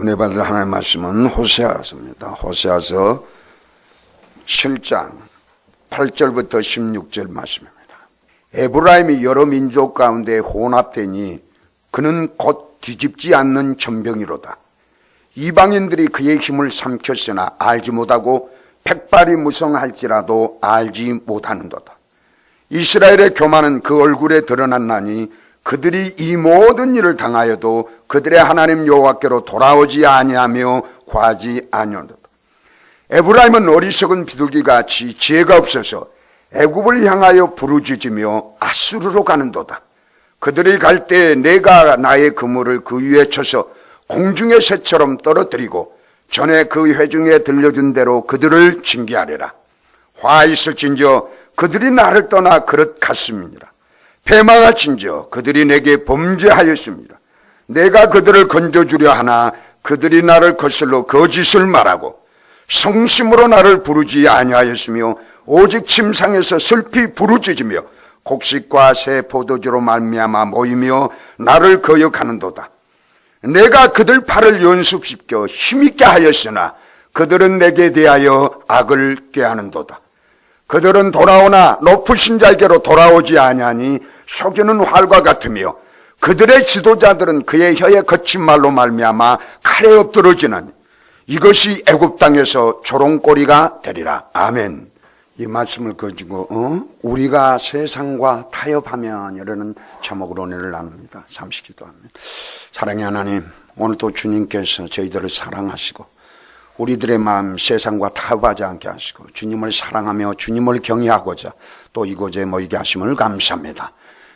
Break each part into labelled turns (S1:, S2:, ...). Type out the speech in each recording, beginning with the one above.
S1: 은혜 받을 하나님의 말씀은 호세아서입니다. 호세아서 7장 8절부터 16절 말씀입니다. 에브라임이 여러 민족 가운데 혼합되니 그는 곧 뒤집지 않는 전병이로다. 이방인들이 그의 힘을 삼켰으나 알지 못하고 백발이 무성할지라도 알지 못하는도다. 이스라엘의 교만은 그 얼굴에 드러났나니 그들이 이 모든 일을 당하여도 그들의 하나님 여호와께로 돌아오지 아니하며 구하지 아니하노다. 에브라임은 어리석은 비둘기같이 지혜가 없어서 애굽을 향하여 부르짖으며 아수르로 가는도다. 그들이 갈 때 내가 나의 그물을 그 위에 쳐서 공중의 새처럼 떨어뜨리고 전에 그 회중에 들려준 대로 그들을 징계하리라. 화 있을진저 그들이 나를 떠나 그릇 같음이니라. 패망할진저 그들이 내게 범죄하였습니다. 내가 그들을 건져주려 하나 그들이 나를 거슬러 거짓을 말하고 성심으로 나를 부르지 아니하였으며 오직 침상에서 슬피 부르짖으며 곡식과 새 포도주로 말미암아 모이며 나를 거역하는도다. 내가 그들 팔을 연습시켜 힘있게 하였으나 그들은 내게 대하여 악을 꾀하는도다. 그들은 돌아오나 높으신 자에게로 돌아오지 아니하니 속이는 활과 같으며 그들의 지도자들은 그의 혀에 거친 말로 말미암아 칼에 엎드러지는 이것이 애굽 땅에서 조롱꼬리가 되리라. 아멘. 이 말씀을 가지고 우리가 세상과 타협하면 이라는 제목으로 은혜를 나눕니다. 잠시 기도합니다. 사랑의 하나님, 오늘도 주님께서 저희들을 사랑하시고 우리들의 마음 세상과 타협하지 않게 하시고 주님을 사랑하며 주님을 경외하고자 또 이곳에 모이게 하심을 감사합니다.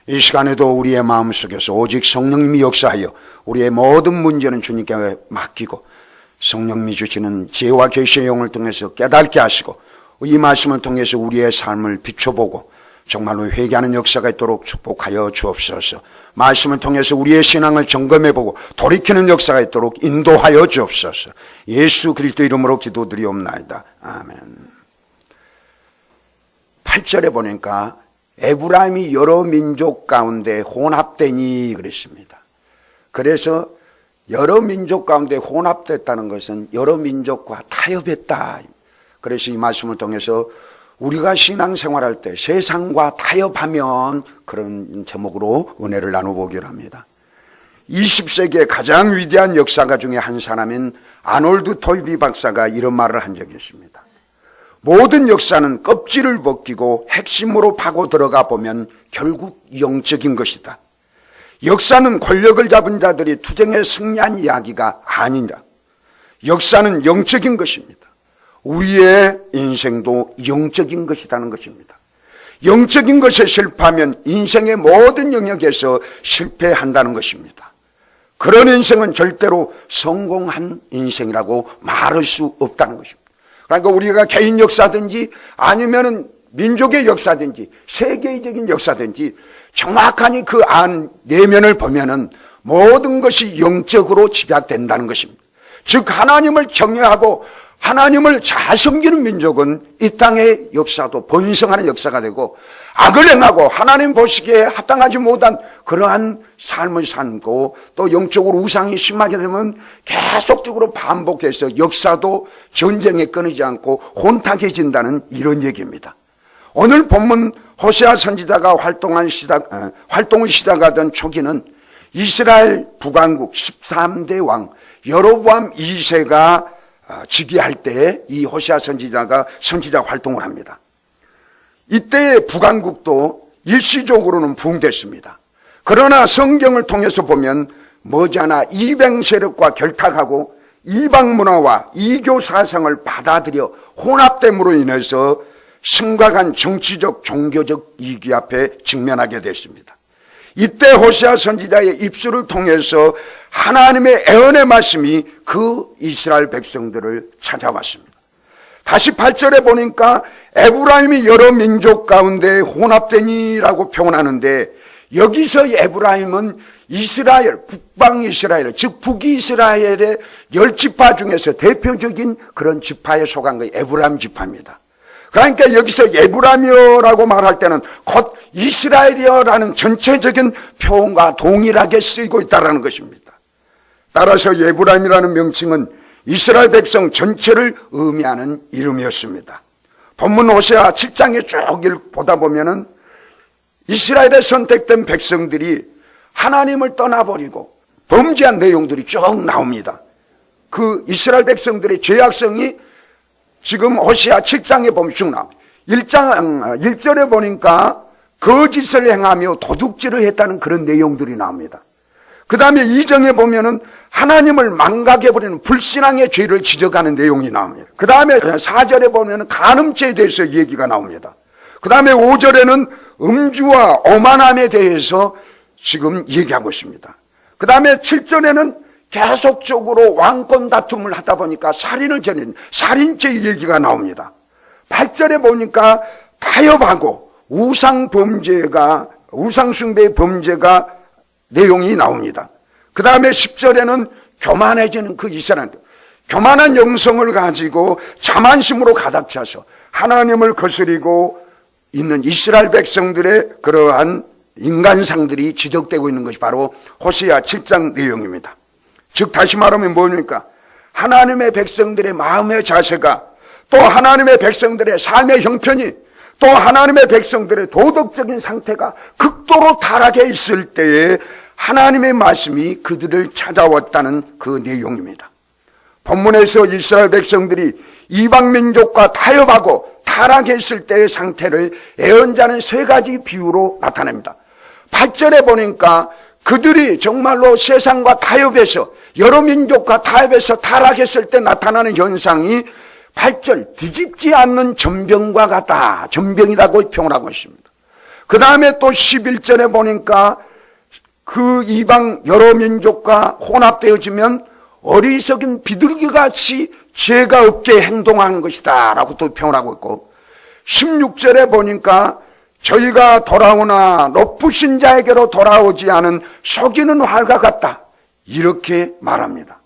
S1: 이 시간에도 우리의 마음속에서 오직 성령님이 역사하여 우리의 모든 문제는 주님께 맡기고 성령님이 주시는 지혜와 계시의 영을 통해서 깨닫게 하시고 이 말씀을 통해서 우리의 삶을 비춰보고 정말로 회개하는 역사가 있도록 축복하여 주옵소서. 말씀을 통해서 우리의 신앙을 점검해보고 돌이키는 역사가 있도록 인도하여 주옵소서. 예수 그리스도 이름으로 기도드리옵나이다. 아멘. 8절에 보니까 에브라임이 여러 민족 가운데 혼합되니 그랬습니다. 그래서 여러 민족 가운데 혼합됐다는 것은 여러 민족과 타협했다. 그래서 이 말씀을 통해서 우리가 신앙생활할 때 세상과 타협하면 그런 제목으로 은혜를 나눠보기로 합니다. 20세기의 가장 위대한 역사가 중에 한 사람인 아놀드 토이비 박사가 이런 말을 한 적이 있습니다. 모든 역사는 껍질을 벗기고 핵심으로 파고 들어가 보면 결국 영적인 것이다. 역사는 권력을 잡은 자들이 투쟁에 승리한 이야기가 아니라 역사는 영적인 것입니다. 우리의 인생도 영적인 것이라는 것입니다. 영적인 것에 실패하면 인생의 모든 영역에서 실패한다는 것입니다. 그런 인생은 절대로 성공한 인생이라고 말할 수 없다는 것입니다. 그러니까 우리가 개인 역사든지 아니면은 민족의 역사든지 세계적인 역사든지 정확하니 그 안 내면을 보면은 모든 것이 영적으로 집약된다는 것입니다. 즉 하나님을 경외하고 하나님을 잘 섬기는 민족은 이 땅의 역사도 번성하는 역사가 되고 악을 행하고 하나님 보시기에 합당하지 못한 그러한 삶을 살고 또 영적으로 우상이 심하게 되면 계속적으로 반복해서 역사도 전쟁에 끊이지 않고 혼탁해진다는 이런 얘기입니다. 오늘 본문 호세아 선지자가 활동을 시작하던 초기는 이스라엘 북왕국 13대 왕 여로보암 2세가 즉위할 때 이 호세아 선지자 활동을 합니다. 이때의 북왕국도 일시적으로는 부흥됐습니다. 그러나 성경을 통해서 보면 머지않아 이방 세력과 결탁하고 이방 문화와 이교 사상을 받아들여 혼합됨으로 인해서 심각한 정치적 종교적 위기 앞에 직면하게 됐습니다. 이때 호세아 선지자의 입술을 통해서 하나님의 애언의 말씀이 그 이스라엘 백성들을 찾아왔습니다. 다시 8절에 보니까 에브라임이 여러 민족 가운데 혼합되니라고 표현하는데 여기서 에브라임은 이스라엘, 북방 이스라엘, 즉 북이스라엘의 10지파 중에서 대표적인 그런 지파에 속한 것이 에브라임 지파입니다. 그러니까 여기서 에브라임이라고 말할 때는 곧 이스라엘이라는 전체적인 표현과 동일하게 쓰이고 있다는 것입니다. 따라서 에브라임이라는 명칭은 이스라엘 백성 전체를 의미하는 이름이었습니다. 본문 호세아 7장에 쭉 보다 보면은 이스라엘에 선택된 백성들이 하나님을 떠나버리고 범죄한 내용들이 쭉 나옵니다. 그 이스라엘 백성들의 죄악성이 지금 호세아 7장에 보면 쭉 나옵니다. 1절에 보니까 거짓을 행하며 도둑질을 했다는 그런 내용들이 나옵니다. 그 다음에 2장에 보면은 하나님을 망각해버리는 불신앙의 죄를 지적하는 내용이 나옵니다. 그 다음에 4절에 보면은 간음죄에 대해서 얘기가 나옵니다. 그 다음에 5절에는 음주와 오만함에 대해서 지금 얘기하고 있습니다. 그 다음에 7절에는 계속적으로 왕권 다툼을 하다 보니까 살인을 저지른 살인죄 얘기가 나옵니다. 8절에 보니까 타협하고 우상숭배의 범죄가 내용이 나옵니다. 그 다음에 10절에는 교만해지는 그 이스라엘들, 교만한 영성을 가지고 자만심으로 가득 차서 하나님을 거스리고 있는 이스라엘 백성들의 그러한 인간상들이 지적되고 있는 것이 바로 호세아 7장 내용입니다. 즉 다시 말하면 뭡니까? 하나님의 백성들의 마음의 자세가, 또 하나님의 백성들의 삶의 형편이, 또 하나님의 백성들의 도덕적인 상태가 극도로 타락해 있을 때에 하나님의 말씀이 그들을 찾아왔다는 그 내용입니다. 본문에서 이스라엘 백성들이 이방민족과 타협하고 타락했을 때의 상태를 예언자는 세 가지 비유로 나타냅니다. 8절에 보니까 그들이 정말로 세상과 타협해서 여러 민족과 타협해서 타락했을 때 나타나는 현상이 8절 뒤집지 않는 전병과 같다, 전병이라고 표현하고 있습니다. 그 다음에 또 11절에 보니까 그 이방 여러 민족과 혼합되어지면 어리석은 비둘기같이 죄가 없게 행동하는 것이다 라고 또 표현하고 있고, 16절에 보니까 저희가 돌아오나 높으신 자에게로 돌아오지 않은 속이는 활과 같다 이렇게 말합니다.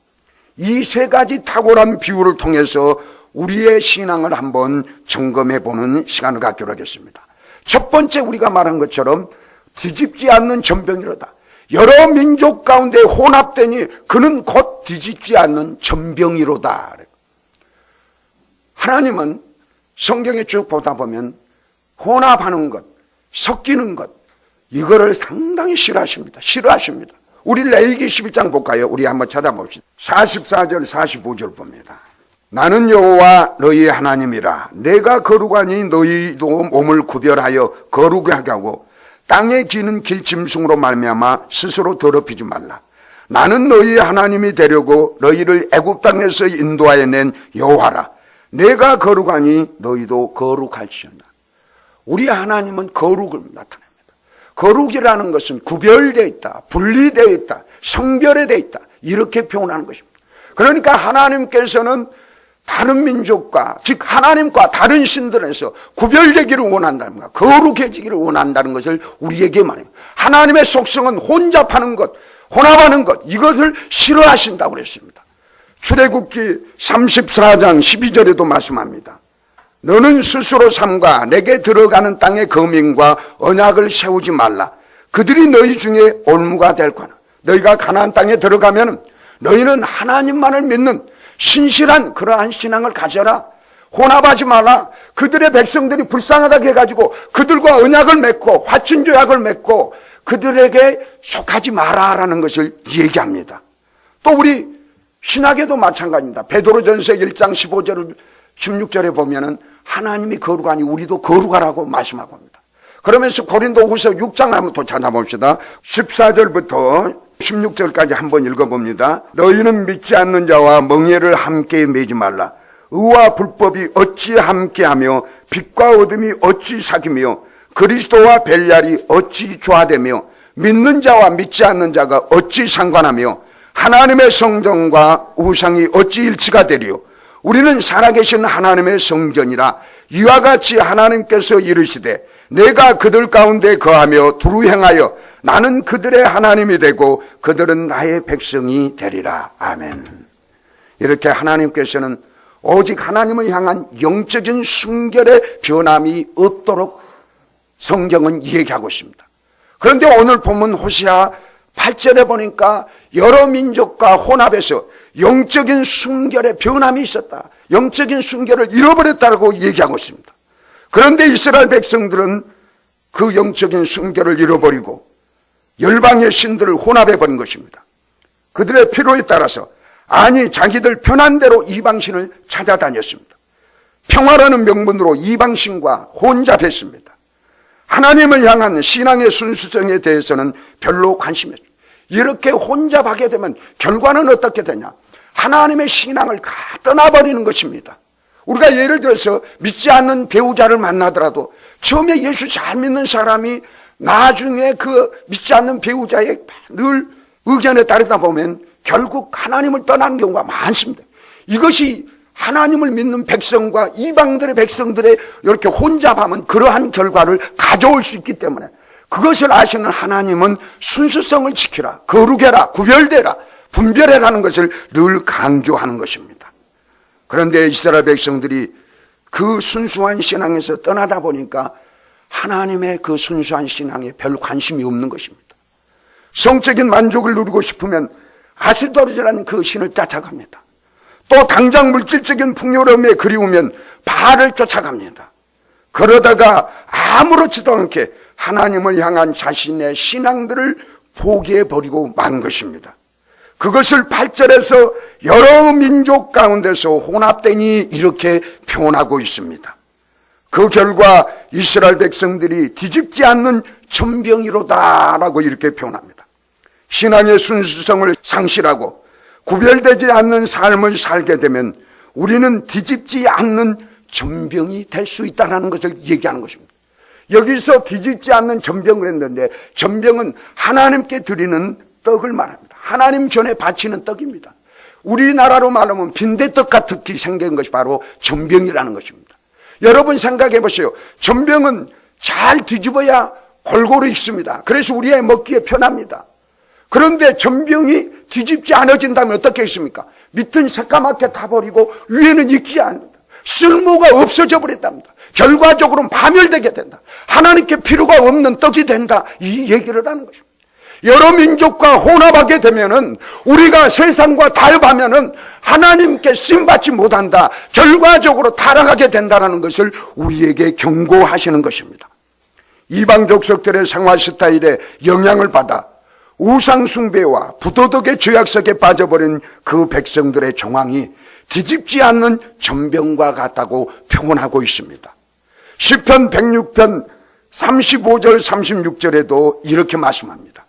S1: 이 세 가지 탁월한 비유를 통해서 우리의 신앙을 한번 점검해보는 시간을 갖기로 하겠습니다. 첫 번째 우리가 말한 것처럼 뒤집지 않는 전병이로다. 여러 민족 가운데 혼합되니 그는 곧 뒤집지 않는 전병이로다. 하나님은 성경에 쭉 보다 보면 혼합하는 것, 섞이는 것, 이거를 상당히 싫어하십니다. 우리 레위기 11장 볼까요? 우리 한번 찾아봅시다. 44절 45절 봅니다. 나는 여호와 너희 하나님이라. 내가 거룩하니 너희도 몸을 구별하여 거룩하게 하고 땅에 기는 길짐승으로 말미암아 스스로 더럽히지 말라. 나는 너희 하나님이 되려고 너희를 애굽 땅에서 인도하여 낸 여호와라. 내가 거룩하니 너희도 거룩할지어다. 우리 하나님은 거룩을 나타냅니다. 거룩이라는 것은 구별되어 있다, 분리되어 있다, 성별화되어 있다 이렇게 표현하는 것입니다. 그러니까 하나님께서는 다른 민족과, 즉 하나님과 다른 신들에서 구별되기를 원한다는 것, 거룩해지기를 원한다는 것을 우리에게 말합니다. 하나님의 속성은 혼잡하는 것, 혼합하는 것, 이것을 싫어하신다고 그랬습니다. 출애굽기 34장 12절에도 말씀합니다. 너는 스스로 삼가 내게 들어가는 땅의 거민과 언약을 세우지 말라. 그들이 너희 중에 올무가 될 거나. 너희가 가나안 땅에 들어가면 너희는 하나님만을 믿는 신실한 그러한 신앙을 가져라. 혼합하지 말라. 그들의 백성들이 불쌍하다고 해가지고 그들과 언약을 맺고 화친조약을 맺고 그들에게 속하지 마라라는 것을 얘기합니다. 또 우리 신학에도 마찬가지입니다. 베드로전서 1장 15절 16절에 보면은 하나님이 거룩하니 우리도 거룩하라고 말씀하고 합니다. 그러면서 고린도후서 6장 한번 또 찾아봅시다. 14절부터 16절까지 한번 읽어봅니다. 너희는 믿지 않는 자와 멍에를 함께 매지 말라. 의와 불법이 어찌 함께하며 빛과 어둠이 어찌 사귀며 그리스도와 벨리알이 어찌 조화되며 믿는 자와 믿지 않는 자가 어찌 상관하며 하나님의 성전과 우상이 어찌 일치가 되리요. 우리는 살아계신 하나님의 성전이라. 이와 같이 하나님께서 이르시되 내가 그들 가운데 거하며 두루 행하여 나는 그들의 하나님이 되고 그들은 나의 백성이 되리라. 아멘. 이렇게 하나님께서는 오직 하나님을 향한 영적인 순결의 변함이 없도록 성경은 얘기하고 있습니다. 그런데 오늘 보면 호세아 8절에 보니까 여러 민족과 혼합해서 영적인 순결의 변함이 있었다. 영적인 순결을 잃어버렸다고 얘기하고 있습니다. 그런데 이스라엘 백성들은 그 영적인 순결을 잃어버리고 열방의 신들을 혼합해버린 것입니다. 그들의 필요에 따라서 자기들 편한 대로 이방신을 찾아다녔습니다. 평화라는 명분으로 이방신과 혼잡했습니다. 하나님을 향한 신앙의 순수성에 대해서는 별로 관심이 없습니다. 이렇게 혼잡하게 되면 결과는 어떻게 되냐? 하나님의 신앙을 다 떠나버리는 것입니다. 우리가 예를 들어서 믿지 않는 배우자를 만나더라도 처음에 예수 잘 믿는 사람이 나중에 그 믿지 않는 배우자의 늘 의견에 따르다 보면 결국 하나님을 떠나는 경우가 많습니다. 이것이 하나님을 믿는 백성과 이방들의 백성들의 이렇게 혼잡하면 그러한 결과를 가져올 수 있기 때문에 그것을 아시는 하나님은 순수성을 지키라, 거룩해라, 구별되라, 분별해라는 것을 늘 강조하는 것입니다. 그런데 이스라엘 백성들이 그 순수한 신앙에서 떠나다 보니까 하나님의 그 순수한 신앙에 별 관심이 없는 것입니다. 성적인 만족을 누리고 싶으면 아스도르라는 그 신을 쫓아갑니다. 또 당장 물질적인 풍요로움에 그리우면 바알을 쫓아갑니다. 그러다가 아무렇지도 않게 하나님을 향한 자신의 신앙들을 포기해버리고 만 것입니다. 그것을 8절에서 여러 민족 가운데서 혼합되니 이렇게 표현하고 있습니다. 그 결과 이스라엘 백성들이 뒤집지 않는 천병이로다라고 이렇게 표현합니다. 신앙의 순수성을 상실하고 구별되지 않는 삶을 살게 되면 우리는 뒤집지 않는 전병이 될 수 있다는 것을 얘기하는 것입니다. 여기서 뒤집지 않는 전병을 했는데 전병은 하나님께 드리는 떡을 말합니다. 하나님 전에 바치는 떡입니다. 우리나라로 말하면 빈대떡 같이 생긴 것이 바로 전병이라는 것입니다. 여러분 생각해 보세요. 전병은 잘 뒤집어야 골고루 익습니다. 그래서 우리의 먹기에 편합니다. 그런데 전병이 뒤집지 않아진다면 어떻게 있습니까? 밑은 새까맣게 타버리고 위에는 익지 않는다. 쓸모가 없어져 버렸답니다. 결과적으로는 파멸되게 된다. 하나님께 필요가 없는 떡이 된다. 이 얘기를 하는 것입니다. 여러 민족과 혼합하게 되면은 우리가 세상과 타협하면은 하나님께 쓰임받지 못한다. 결과적으로 타락하게 된다는 것을 우리에게 경고하시는 것입니다. 이방 족속들의 생활 스타일에 영향을 받아 우상숭배와 부도덕의 죄악속에 빠져버린 그 백성들의 정황이 뒤집지 않는 전병과 같다고 표현하고 있습니다. 시편 106편 35절 36절에도 이렇게 말씀합니다.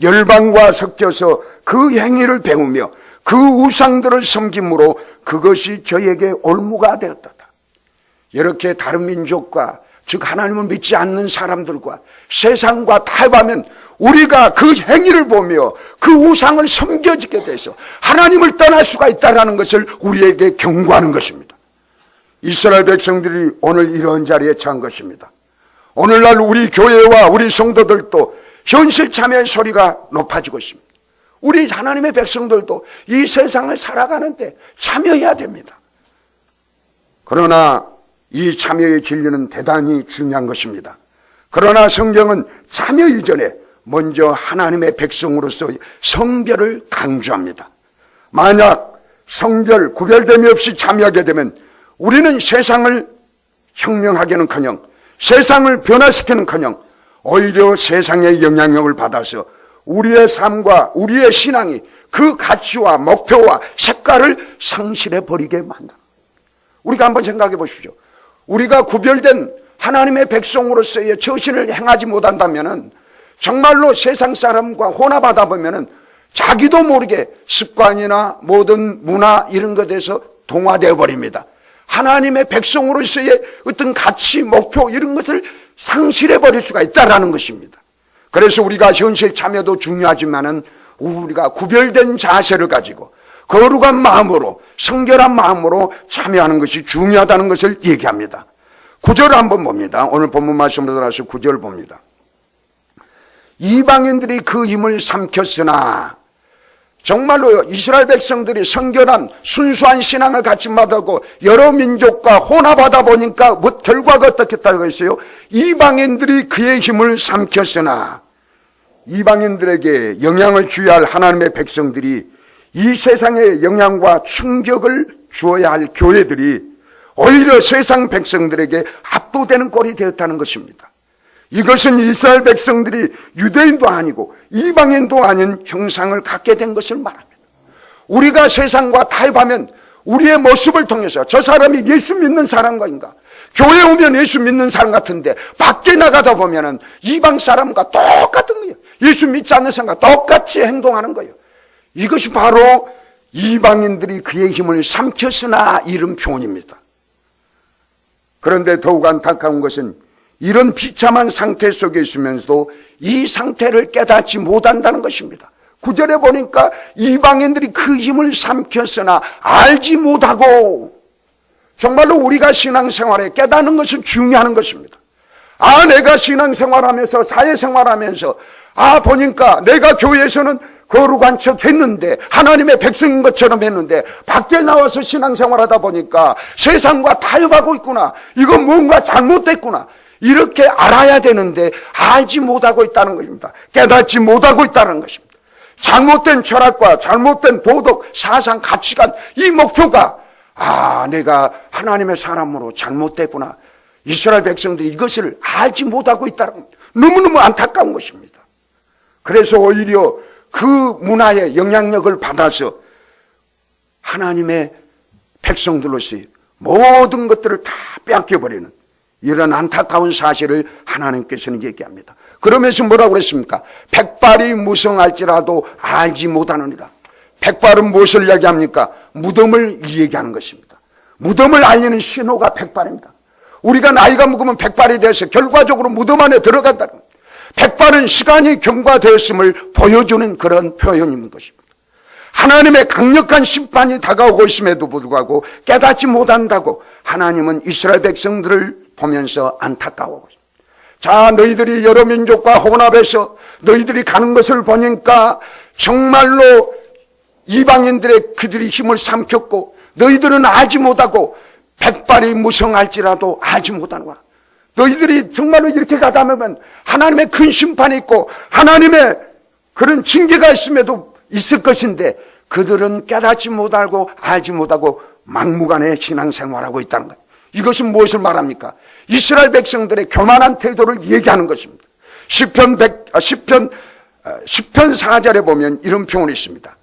S1: 열방과 섞여서 그 행위를 배우며 그 우상들을 섬김으로 그것이 저에게 올무가 되었다. 이렇게 다른 민족과 즉 하나님을 믿지 않는 사람들과 세상과 타협하면 우리가 그 행위를 보며 그 우상을 섬겨지게 돼서 하나님을 떠날 수가 있다는 것을 우리에게 경고하는 것입니다. 이스라엘 백성들이 오늘 이런 자리에 처한 것입니다. 오늘날 우리 교회와 우리 성도들도 현실 참여의 소리가 높아지고 있습니다. 우리 하나님의 백성들도 이 세상을 살아가는데 참여해야 됩니다. 그러나 이 참여의 진리는 대단히 중요한 것입니다. 그러나 성경은 참여 이전에 먼저 하나님의 백성으로서 성별을 강조합니다. 만약 성별, 구별됨이 없이 참여하게 되면 우리는 세상을 혁명하기는커녕 세상을 변화시키는커녕 오히려 세상의 영향력을 받아서 우리의 삶과 우리의 신앙이 그 가치와 목표와 색깔을 상실해버리게 만든다. 우리가 한번 생각해 보십시오. 우리가 구별된 하나님의 백성으로서의 처신을 행하지 못한다면 정말로 세상 사람과 혼합하다 보면 자기도 모르게 습관이나 모든 문화 이런 것에서 동화되어 버립니다. 하나님의 백성으로서의 어떤 가치, 목표 이런 것을 상실해 버릴 수가 있다는 것입니다. 그래서 우리가 현실 참여도 중요하지만은 우리가 구별된 자세를 가지고 거룩한 마음으로 성결한 마음으로 참여하는 것이 중요하다는 것을 얘기합니다. 9절을 한번 봅니다. 오늘 본문 말씀으로 들어가서 9절 봅니다. 이방인들이 그 힘을 삼켰으나 정말로 이스라엘 백성들이 성결한 순수한 신앙을 갖지 못하고 여러 민족과 혼합하다 보니까 결과가 어떻게 했다고 했어요? 이방인들이 그의 힘을 삼켰으나 이방인들에게 영향을 주어야 할 하나님의 백성들이 이 세상에 영향과 충격을 주어야 할 교회들이 오히려 세상 백성들에게 압도되는 꼴이 되었다는 것입니다. 이것은 이스라엘 백성들이 유대인도 아니고 이방인도 아닌 형상을 갖게 된 것을 말합니다. 우리가 세상과 타협하면 우리의 모습을 통해서 저 사람이 예수 믿는 사람과인가, 교회 오면 예수 믿는 사람 같은데 밖에 나가다 보면은 이방 사람과 똑같은 거예요. 예수 믿지 않는 사람과 똑같이 행동하는 거예요. 이것이 바로 이방인들이 그의 힘을 삼켰으나 이런 표현입니다. 그런데 더욱 안타까운 것은 이런 비참한 상태 속에 있으면서도 이 상태를 깨닫지 못한다는 것입니다. 9절에 보니까 이방인들이 그 힘을 삼켰으나 알지 못하고, 정말로 우리가 신앙생활에 깨닫는 것은 중요한 것입니다. 내가 신앙생활하면서 사회생활하면서 보니까 내가 교회에서는 거룩한 척 했는데 하나님의 백성인 것처럼 했는데 밖에 나와서 신앙생활하다 보니까 세상과 타협하고 있구나, 이건 뭔가 잘못됐구나, 이렇게 알아야 되는데 알지 못하고 있다는 것입니다. 깨닫지 못하고 있다는 것입니다. 잘못된 철학과 잘못된 도덕, 사상, 가치관, 이 목표가 내가 하나님의 사람으로 잘못됐구나, 이스라엘 백성들이 이것을 알지 못하고 있다는 겁니다. 너무너무 안타까운 것입니다. 그래서 오히려 그 문화의 영향력을 받아서 하나님의 백성들로서의 모든 것들을 다 빼앗겨버리는 이런 안타까운 사실을 하나님께서는 얘기합니다. 그러면서 뭐라고 그랬습니까? 백발이 무성할지라도 알지 못하느니라. 백발은 무엇을 얘기합니까? 무덤을 얘기하는 것입니다. 무덤을 알리는 신호가 백발입니다. 우리가 나이가 먹으면 백발이 돼서 결과적으로 무덤 안에 들어간다는 겁니다. 백발은 시간이 경과되었음을 보여주는 그런 표현인 것입니다. 하나님의 강력한 심판이 다가오고 있음에도 불구하고 깨닫지 못한다고 하나님은 이스라엘 백성들을 보면서 안타까워하고 있습니다. 자, 너희들이 여러 민족과 혼합해서 너희들이 가는 것을 보니까 정말로 이방인들의 그들이 힘을 삼켰고 너희들은 알지 못하고 백발이 무성할지라도 알지 못하는구나. 너희들이 정말로 이렇게 가다 보면 하나님의 큰 심판이 있고 하나님의 그런 징계가 있음에도 있을 것인데 그들은 깨닫지 못하고 알지 못하고 막무가내 신앙생활하고 있다는 거예요. 이것은 무엇을 말합니까? 이스라엘 백성들의 교만한 태도를 얘기하는 것입니다. 시편 4절에 보면 이런 표현이 있습니다.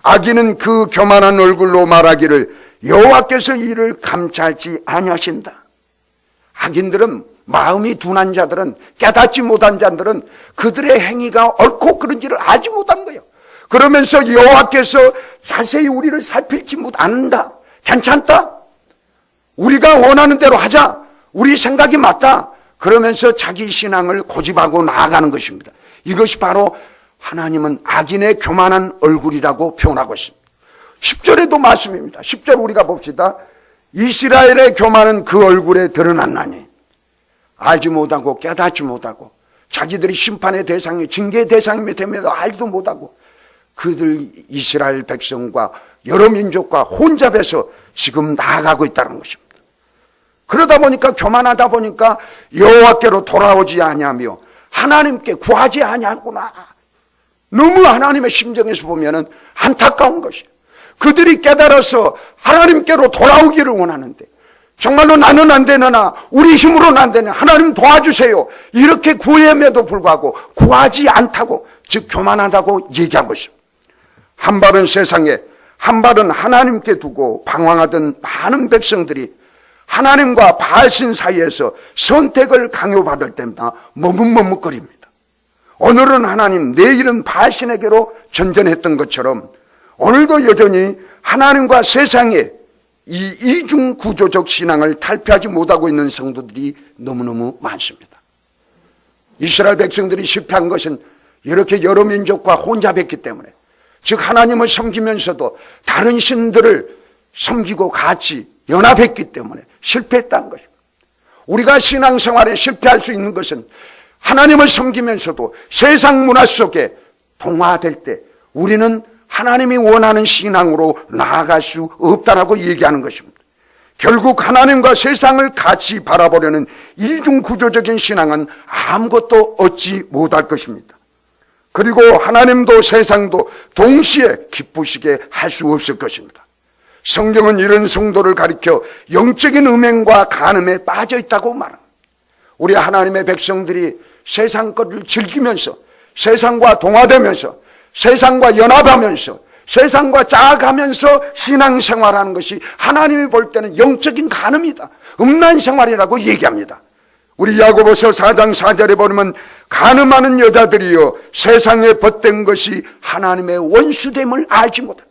S1: 악인은 그 교만한 얼굴로 말하기를 여호와께서 이를 감찰지 아니하신다. 악인들은, 마음이 둔한 자들은, 깨닫지 못한 자들은 그들의 행위가 옳고 그런지를 알지 못한 거예요. 그러면서 여호와께서 자세히 우리를 살필지 못한다. 괜찮다. 우리가 원하는 대로 하자. 우리 생각이 맞다. 그러면서 자기 신앙을 고집하고 나아가는 것입니다. 이것이 바로 하나님은 악인의 교만한 얼굴이라고 표현하고 있습니다. 10절에도 말씀입니다. 10절 우리가 봅시다. 이스라엘의 교만은 그 얼굴에 드러났나니 알지 못하고 깨닫지 못하고 자기들이 심판의 대상이 징계의 대상이 되면서 알지도 못하고 그들 이스라엘 백성과 여러 민족과 혼잡해서 지금 나아가고 있다는 것입니다. 그러다 보니까 교만하다 보니까 여호와께로 돌아오지 아니하며 하나님께 구하지 아니하구나. 너무 하나님의 심정에서 보면은 안타까운 것이에요. 그들이 깨달아서 하나님께로 돌아오기를 원하는데 정말로 나는 안 되느나 우리 힘으로는 안 되냐, 하나님 도와주세요, 이렇게 구함에도 불구하고 구하지 않다고, 즉 교만하다고 얘기하고 있습니다. 한 발은 세상에, 한 발은 하나님께 두고 방황하던 많은 백성들이 하나님과 바알신 사이에서 선택을 강요받을 때마다 머뭇머뭇거립니다. 오늘은 하나님, 내일은 바알신에게로 전전했던 것처럼 오늘도 여전히 하나님과 세상의 이 이중 구조적 신앙을 탈피하지 못하고 있는 성도들이 너무너무 많습니다. 이스라엘 백성들이 실패한 것은 이렇게 여러 민족과 혼잡했기 때문에, 즉 하나님을 섬기면서도 다른 신들을 섬기고 같이 연합했기 때문에 실패했다는 것입니다. 우리가 신앙생활에 실패할 수 있는 것은 하나님을 섬기면서도 세상 문화 속에 동화될 때 우리는 하나님이 원하는 신앙으로 나아갈 수 없다라고 얘기하는 것입니다. 결국 하나님과 세상을 같이 바라보려는 이중구조적인 신앙은 아무것도 얻지 못할 것입니다. 그리고 하나님도 세상도 동시에 기쁘시게 할 수 없을 것입니다. 성경은 이런 성도를 가리켜 영적인 음행과 간음에 빠져 있다고 말합니다. 우리 하나님의 백성들이 세상 것을 즐기면서, 세상과 동화되면서, 세상과 연합하면서, 세상과 짜가면서 신앙생활하는 것이 하나님이 볼 때는 영적인 간음이다, 음란 생활이라고 얘기합니다. 우리 야고보서 4장 4절에 보면 간음하는 여자들이여 세상에 벗된 것이 하나님의 원수됨을 알지 못합니다.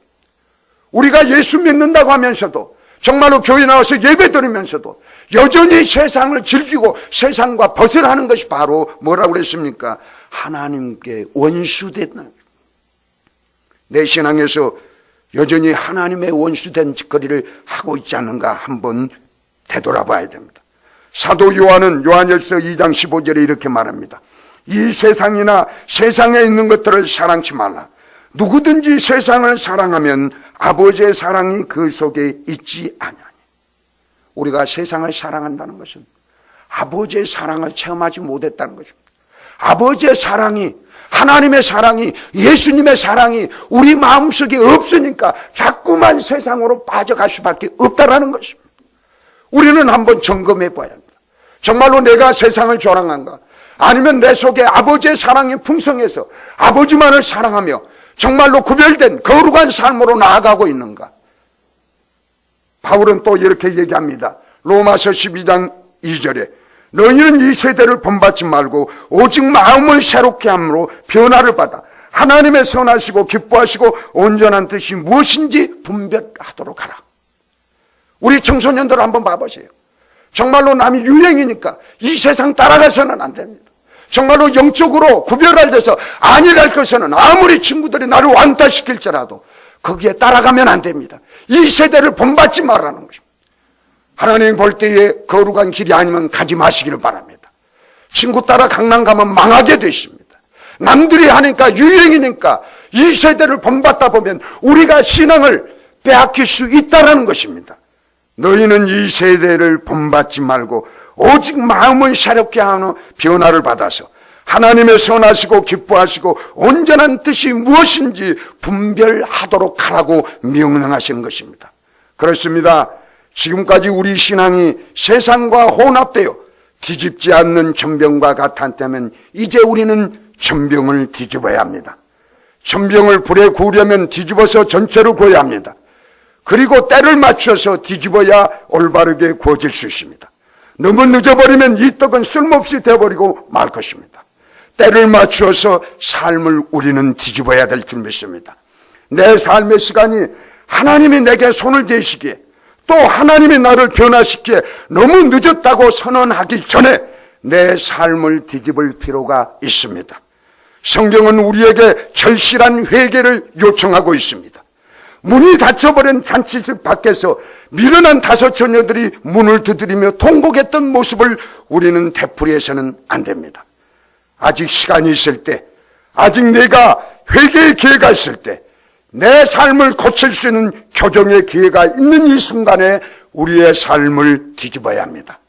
S1: 우리가 예수 믿는다고 하면서도, 정말로 교회 나와서 예배 드리면서도 여전히 세상을 즐기고 세상과 벗어나는 것이 바로 뭐라고 그랬습니까? 하나님께 원수된, 내 신앙에서 여전히 하나님의 원수된 짓거리를 하고 있지 않는가 한번 되돌아봐야 됩니다. 사도 요한은 요한일서 2장 15절에 이렇게 말합니다. 이 세상이나 세상에 있는 것들을 사랑치 말라. 누구든지 세상을 사랑하면 아버지의 사랑이 그 속에 있지 아니하니. 우리가 세상을 사랑한다는 것은 아버지의 사랑을 체험하지 못했다는 것입니다. 아버지의 사랑이, 하나님의 사랑이, 예수님의 사랑이 우리 마음속에 없으니까 자꾸만 세상으로 빠져갈 수밖에 없다라는 것입니다. 우리는 한번 점검해 봐야 합니다. 정말로 내가 세상을 조랑한가? 아니면 내 속에 아버지의 사랑이 풍성해서 아버지만을 사랑하며 정말로 구별된 거룩한 삶으로 나아가고 있는가? 바울은 또 이렇게 얘기합니다. 로마서 12장 2절에 너희는 이 세대를 본받지 말고 오직 마음을 새롭게 함으로 변화를 받아 하나님의 선하시고 기뻐하시고 온전한 뜻이 무엇인지 분별하도록 하라. 우리 청소년들 한번 봐보세요. 정말로 남이 유행이니까 이 세상 따라가서는 안 됩니다. 정말로 영적으로 구별할 때서 아니랄 것은 아무리 친구들이 나를 완타시킬지라도 거기에 따라가면 안 됩니다. 이 세대를 본받지 말라는 것입니다. 하나님 볼 때에 거룩한 길이 아니면 가지 마시기를 바랍니다. 친구 따라 강남 가면 망하게 되십니다. 남들이 하니까 유행이니까 이 세대를 본받다 보면 우리가 신앙을 빼앗길 수 있다는 것입니다. 너희는 이 세대를 본받지 말고 오직 마음을 새롭게 하는 변화를 받아서 하나님의 선하시고 기뻐하시고 온전한 뜻이 무엇인지 분별하도록 하라고 명령하시는 것입니다. 그렇습니다. 지금까지 우리 신앙이 세상과 혼합되어 뒤집지 않는 전병과 같았다면 이제 우리는 전병을 뒤집어야 합니다. 전병을 불에 구우려면 뒤집어서 전체로 구워야 합니다. 그리고 때를 맞춰서 뒤집어야 올바르게 구워질 수 있습니다. 너무 늦어버리면 이 떡은 쓸모없이 되어버리고 말 것입니다. 때를 맞추어서 삶을 우리는 뒤집어야 될 줄 믿습니다. 내 삶의 시간이 하나님이 내게 손을 대시기에 또 하나님이 나를 변화시키기에 너무 늦었다고 선언하기 전에 내 삶을 뒤집을 필요가 있습니다. 성경은 우리에게 절실한 회개를 요청하고 있습니다. 문이 닫혀버린 잔치집 밖에서 미련한 5 처녀들이 문을 두드리며 통곡했던 모습을 우리는 되풀이해서는 안 됩니다. 아직 시간이 있을 때, 아직 내가 회개의 기회가 있을 때, 내 삶을 고칠 수 있는 교정의 기회가 있는 이 순간에 우리의 삶을 뒤집어야 합니다.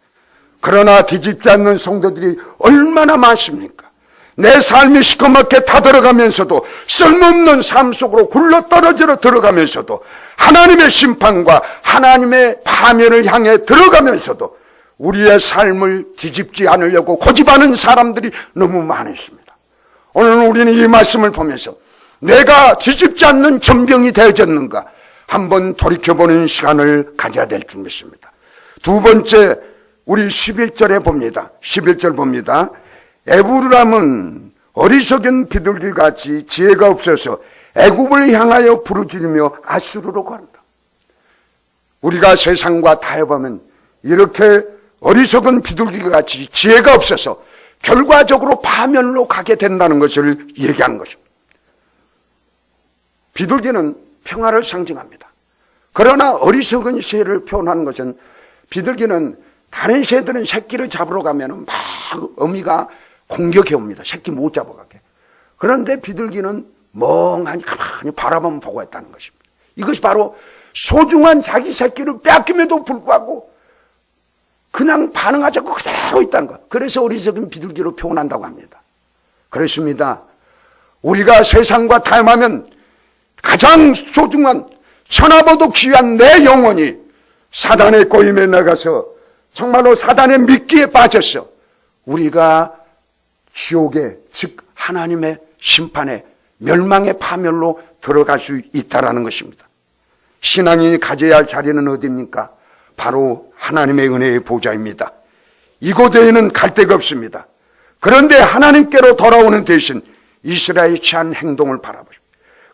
S1: 그러나 뒤집지 않는 성도들이 얼마나 많습니까? 내 삶이 시커멓게 타들어가면서도 쓸모없는 삶 속으로 굴러떨어져 들어가면서도 하나님의 심판과 하나님의 파멸을 향해 들어가면서도 우리의 삶을 뒤집지 않으려고 고집하는 사람들이 너무 많습니다. 오늘 우리는 이 말씀을 보면서 내가 뒤집지 않는 전병이 되어졌는가 한번 돌이켜보는 시간을 가져야 될 줄 믿습니다. 두 번째, 우리 11절에 봅니다. 11절 봅니다. 에브람은 어리석은 비둘기같이 지혜가 없어서 애굽을 향하여 부르짖으며 아수르로 간다. 우리가 세상과 타협하면 이렇게 어리석은 비둘기같이 지혜가 없어서 결과적으로 파멸로 가게 된다는 것을 얘기하는 것입니다. 비둘기는 평화를 상징합니다. 그러나 어리석은 새를 표현하는 것은 비둘기는 다른 새들은 새끼를 잡으러 가면 막 어미가 공격해 옵니다. 새끼 못 잡아가게. 그런데 비둘기는 멍하니 가만히 바라만 보고 있다는 것입니다. 이것이 바로 소중한 자기 새끼를 빼앗김에도 불구하고 그냥 반응하지 않고 그대로 있다는 것. 그래서 어리석은 비둘기로 표현한다고 합니다. 그렇습니다. 우리가 세상과 타협하면 가장 소중한 천하보도 귀한 내 영혼이 사단의 꼬임에 나가서 정말로 사단의 미끼에 빠져서 우리가 지옥에, 즉 하나님의 심판에, 멸망의 파멸로 들어갈 수 있다라는 것입니다. 신앙이 가져야 할 자리는 어디입니까? 바로 하나님의 은혜의 보좌입니다. 이곳에는 갈 데가 없습니다. 그런데 하나님께로 돌아오는 대신 이스라엘이 취한 행동을 바라보십시오.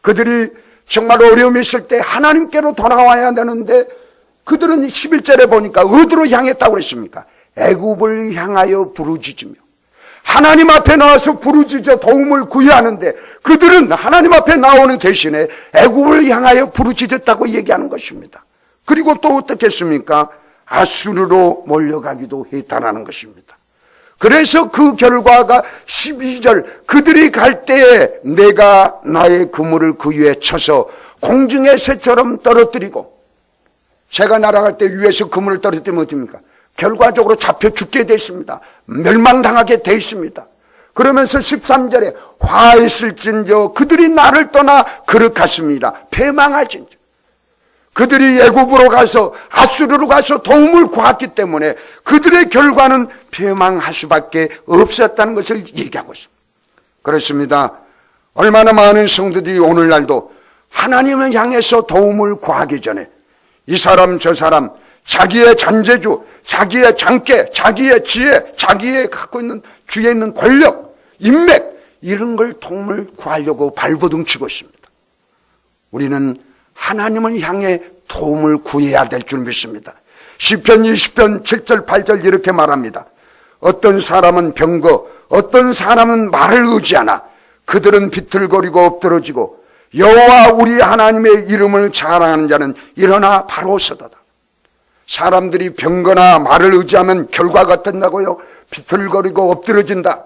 S1: 그들이 정말 어려움이 있을 때 하나님께로 돌아와야 되는데 그들은 11절에 보니까 어디로 향했다고 그랬습니까? 애굽을 향하여 부르짖으며 하나님 앞에 나와서 부르짖어 도움을 구해하는데 그들은 하나님 앞에 나오는 대신에 애굽을 향하여 부르짖었다고 얘기하는 것입니다. 그리고 또 어떻게 했습니까? 아수르로 몰려가기도 했다라는 것입니다. 그래서 그 결과가 12절 그들이 갈 때에 내가 나의 그물을 그 위에 쳐서 공중의 새처럼 떨어뜨리고 새가 날아갈 때 위에서 그물을 떨어뜨리면 어떻습니까? 결과적으로 잡혀 죽게 돼 있습니다. 멸망당하게 돼 있습니다. 그러면서 13절에 화했을진저 그들이 나를 떠나 그릇갔습니다. 패망하진저 그들이 애굽으로 가서 아수르로 가서 도움을 구했기 때문에 그들의 결과는 패망할 수밖에 없었다는 것을 얘기하고 있습니다. 그렇습니다. 얼마나 많은 성도들이 오늘날도 하나님을 향해서 도움을 구하기 전에 이 사람 저 사람 자기의 잔재주, 자기의 장깨, 자기의 지혜, 자기의 갖고 있는 주위에 있는 권력, 인맥 이런 걸 도움을 구하려고 발버둥치고 있습니다. 우리는 하나님을 향해 도움을 구해야 될 줄 믿습니다. 시편 20편 7절 8절 이렇게 말합니다. 어떤 사람은 병거, 어떤 사람은 말을 의지하나 그들은 비틀거리고 엎드러지고 여호와 우리 하나님의 이름을 자랑하는 자는 일어나 바로 서도다. 사람들이 병거나 말을 의지하면 결과가 어떤다고요? 비틀거리고 엎드러진다.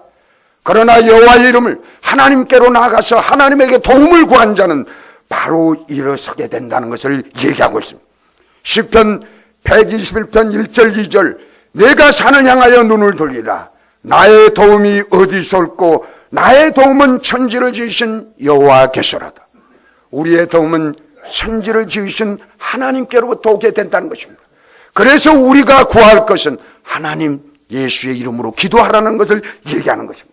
S1: 그러나 여호와의 이름을 하나님께로 나아가서 하나님에게 도움을 구한 자는 바로 일어서게 된다는 것을 얘기하고 있습니다. 시편 121편 1절 2절 내가 산을 향하여 눈을 돌리라. 나의 도움이 어디서 올꼬 나의 도움은 천지를 지으신 여호와께서라다. 우리의 도움은 천지를 지으신 하나님께로부터 오게 된다는 것입니다. 그래서 우리가 구할 것은 하나님 예수의 이름으로 기도하라는 것을 얘기하는 것입니다.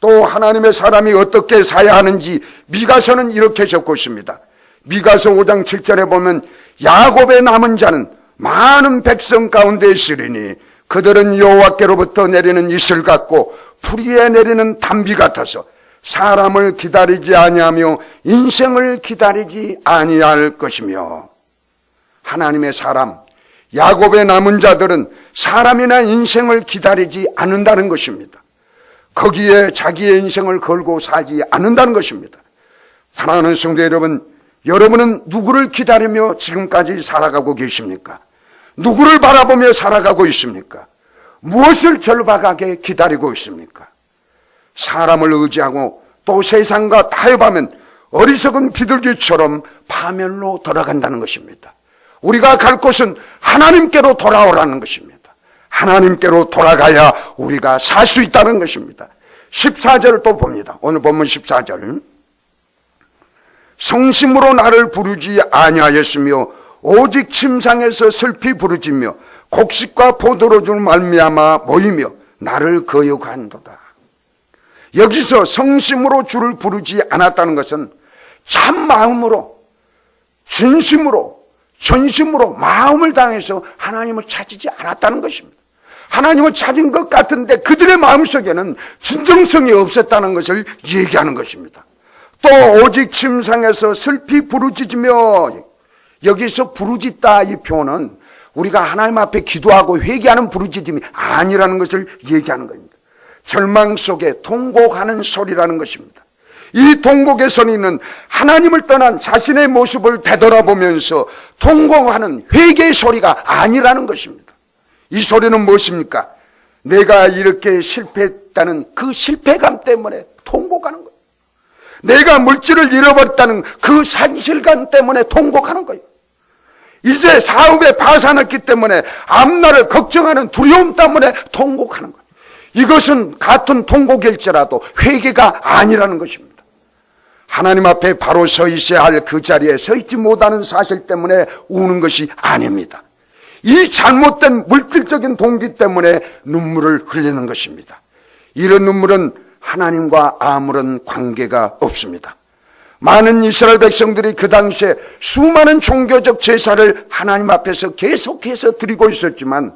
S1: 또 하나님의 사람이 어떻게 사야 하는지 미가서는 이렇게 적고 있습니다. 미가서 5장 7절에 보면 야곱의 남은 자는 많은 백성 가운데 있으리니 그들은 여호와께로부터 내리는 이슬 같고 풀이에 내리는 단비 같아서 사람을 기다리지 아니하며 인생을 기다리지 아니할 것이며 하나님의 사람 야곱의 남은 자들은 사람이나 인생을 기다리지 않는다는 것입니다. 거기에 자기의 인생을 걸고 살지 않는다는 것입니다. 사랑하는 성도 여러분, 여러분은 누구를 기다리며 지금까지 살아가고 계십니까? 누구를 바라보며 살아가고 있습니까? 무엇을 절박하게 기다리고 있습니까? 사람을 의지하고 또 세상과 타협하면 어리석은 비둘기처럼 파멸로 돌아간다는 것입니다. 우리가 갈 곳은 하나님께로 돌아오라는 것입니다. 하나님께로 돌아가야 우리가 살 수 있다는 것입니다. 14절을 또 봅니다. 오늘 본문 14절 성심으로 나를 부르지 아니하였으며 오직 침상에서 슬피 부르짖며 곡식과 포도로줄 말미암아 모이며 나를 거역한도다. 여기서 성심으로 주를 부르지 않았다는 것은 참 마음으로 진심으로 전심으로 마음을 다해서 하나님을 찾지 않았다는 것입니다. 하나님을 찾은 것 같은데 그들의 마음속에는 진정성이 없었다는 것을 얘기하는 것입니다. 또 오직 침상에서 슬피 부르짖으며 여기서 부르짖다 이 표현은 우리가 하나님 앞에 기도하고 회개하는 부르짖음이 아니라는 것을 얘기하는 겁니다. 절망 속에 통곡하는 소리라는 것입니다. 이 통곡의 소리는 하나님을 떠난 자신의 모습을 되돌아보면서 통곡하는 회개의 소리가 아니라는 것입니다. 이 소리는 무엇입니까? 내가 이렇게 실패했다는 그 실패감 때문에 통곡하는 거예요. 내가 물질을 잃어버렸다는 그 산실감 때문에 통곡하는 거예요. 이제 사업에 파산했기 때문에 앞날을 걱정하는 두려움 때문에 통곡하는 거예요. 이것은 같은 통곡일지라도 회개가 아니라는 것입니다. 하나님 앞에 바로 서 있어야 할 그 자리에 서 있지 못하는 사실 때문에 우는 것이 아닙니다. 이 잘못된 물질적인 동기 때문에 눈물을 흘리는 것입니다. 이런 눈물은 하나님과 아무런 관계가 없습니다. 많은 이스라엘 백성들이 그 당시에 수많은 종교적 제사를 하나님 앞에서 계속해서 드리고 있었지만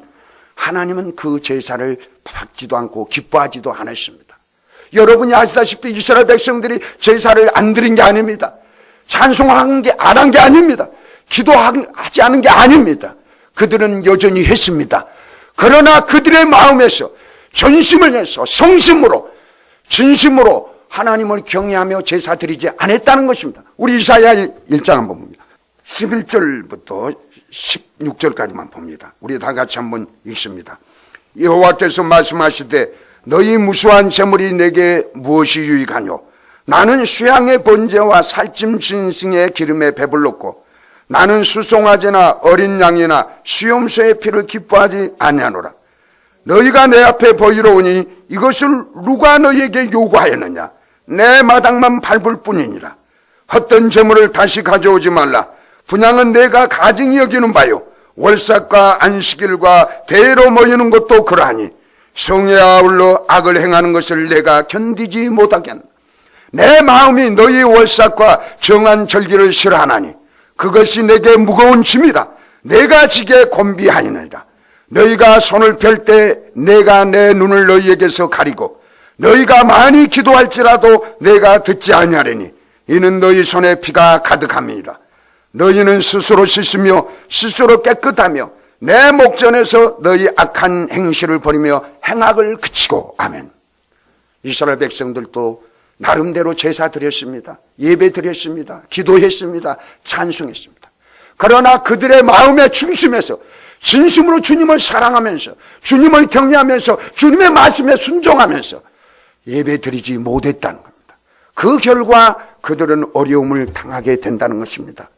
S1: 하나님은 그 제사를 받지도 않고 기뻐하지도 않았습니다. 여러분이 아시다시피 이스라엘 백성들이 제사를 안 드린 게 아닙니다. 찬송한 게 안 한 게 아닙니다. 기도하지 않은 게 아닙니다. 그들은 여전히 했습니다. 그러나 그들의 마음에서 전심을 내서 성심으로 진심으로 하나님을 경외하며 제사 드리지 않았다는 것입니다. 우리 이사야 1장 한번 봅니다. 11절부터 16절까지만 봅니다. 우리 다 같이 한번 읽습니다. 여호와께서 말씀하시되 너희 무수한 재물이 내게 무엇이 유익하뇨? 나는 수양의 번제와 살찜 짐승의 기름에 배불렀고 나는 수송아지나 어린 양이나 수염소의 피를 기뻐하지 아니하노라. 너희가 내 앞에 보이러 오니 이것을 누가 너희에게 요구하였느냐? 내 마당만 밟을 뿐이니라. 헛된 재물을 다시 가져오지 말라. 분향은 내가 가증히 여기는 바요. 월삭과 안식일과 대회로 모이는 것도 그러하니 성에 아울러 악을 행하는 것을 내가 견디지 못하겠나. 내 마음이 너희 월삭과 정한 절기를 싫어하나니 그것이 내게 무거운 짐이라. 내가 지게 곤비하니라. 너희가 손을 펼 때 내가 내 눈을 너희에게서 가리고 너희가 많이 기도할지라도 내가 듣지 아니하리니 이는 너희 손에 피가 가득함이니라. 너희는 스스로 씻으며 스스로 깨끗하며 내 목전에서 너희 악한 행실을 버리며 행악을 그치고. 아멘. 이스라엘 백성들도 나름대로 제사 드렸습니다. 예배 드렸습니다. 기도했습니다. 찬송했습니다. 그러나 그들의 마음의 중심에서 진심으로 주님을 사랑하면서 주님을 경외하면서 주님의 말씀에 순종하면서 예배 드리지 못했다는 겁니다. 그 결과 그들은 어려움을 당하게 된다는 것입니다.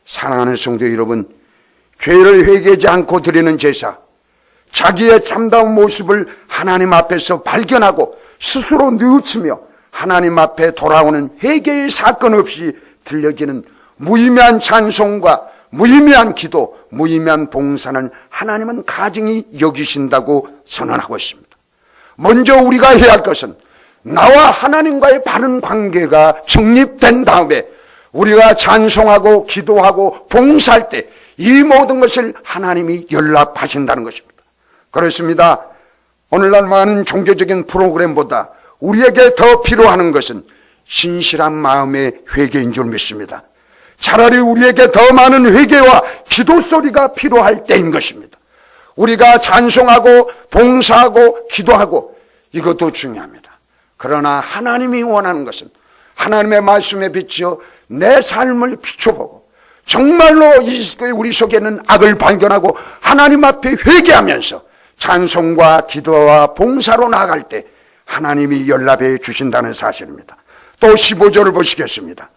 S1: 사랑하는 성도 여러분, 죄를 회개하지 않고 드리는 제사, 자기의 참다운 모습을 하나님 앞에서 발견하고 스스로 뉘우치며 하나님 앞에 돌아오는 회개의 사건 없이 들려지는 무의미한 찬송과 무의미한 기도, 무의미한 봉사는 하나님은 가증히 여기신다고 선언하고 있습니다. 먼저 우리가 해야 할 것은 나와 하나님과의 바른 관계가 정립된 다음에 우리가 찬송하고 기도하고 봉사할 때 이 모든 것을 하나님이 연락하신다는 것입니다. 그렇습니다. 오늘날 많은 종교적인 프로그램보다 우리에게 더 필요한 것은 신실한 마음의 회개인 줄 믿습니다. 차라리 우리에게 더 많은 회개와 기도 소리가 필요할 때인 것입니다. 우리가 찬송하고 봉사하고 기도하고 이것도 중요합니다. 그러나 하나님이 원하는 것은 하나님의 말씀에 비추어 내 삶을 비춰보고 정말로 우리 속에는 악을 발견하고 하나님 앞에 회개하면서 찬송과 기도와 봉사로 나아갈 때 하나님이 연락해 주신다는 사실입니다. 또 15절을 보시겠습니다.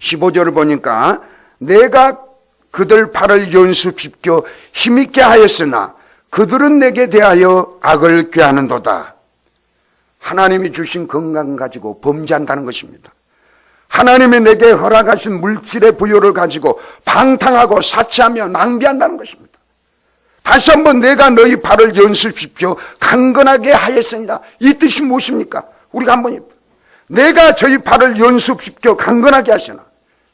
S1: 15절을 보니까 내가 그들 발을 연습시켜 힘있게 하였으나 그들은 내게 대하여 악을 꾀하는도다. 하나님이 주신 건강 가지고 범죄한다는 것입니다. 하나님이 내게 허락하신 물질의 부여를 가지고 방탕하고 사치하며 낭비한다는 것입니다. 다시 한번 내가 너희 발을 연습시켜 강건하게 하였으니라. 이 뜻이 무엇입니까? 우리가 한번 내가 저희 발을 연습시켜 강건하게 하시나.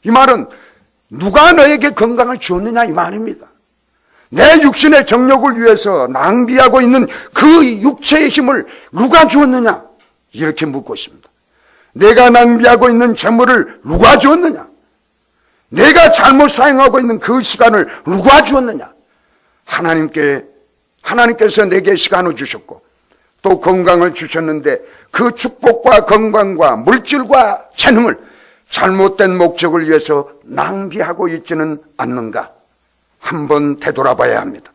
S1: 이 말은 누가 너에게 건강을 주었느냐 이 말입니다. 내 육신의 정욕을 위해서 낭비하고 있는 그 육체의 힘을 누가 주었느냐 이렇게 묻고 있습니다. 내가 낭비하고 있는 재물을 누가 주었느냐? 내가 잘못 사용하고 있는 그 시간을 누가 주었느냐? 하나님께서 내게 시간을 주셨고 또 건강을 주셨는데 그 축복과 건강과 물질과 재능을 잘못된 목적을 위해서 낭비하고 있지는 않는가? 한번 되돌아봐야 합니다.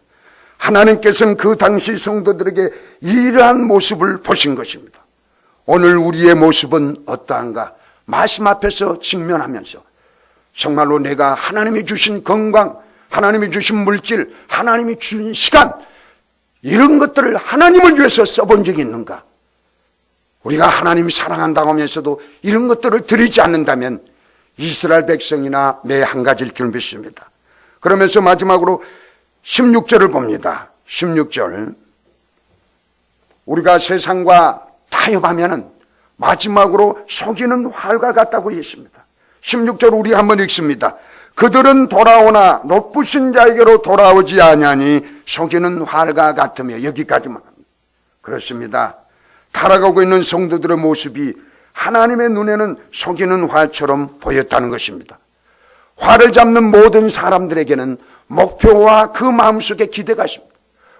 S1: 하나님께서는 그 당시 성도들에게 이러한 모습을 보신 것입니다. 오늘 우리의 모습은 어떠한가? 말씀 앞에서 직면하면서 정말로 내가 하나님이 주신 건강, 하나님이 주신 물질, 하나님이 주신 시간 이런 것들을 하나님을 위해서 써본 적이 있는가? 우리가 하나님이 사랑한다고 하면서도 이런 것들을 드리지 않는다면 이스라엘 백성이나 매 한 가지일 줄 믿습니다. 그러면서 마지막으로 16절을 봅니다. 16절. 우리가 세상과 타협하면은 마지막으로 속이는 활과 같다고 했습니다. 16절 우리 한번 읽습니다. 그들은 돌아오나 높으신 자에게로 돌아오지 아니하니 속이는 활과 같으며, 여기까지만 합니다. 그렇습니다. 타락하고 있는 성도들의 모습이 하나님의 눈에는 속이는 활처럼 보였다는 것입니다. 활을 잡는 모든 사람들에게는 목표와 그 마음속에 기대가 있습니다.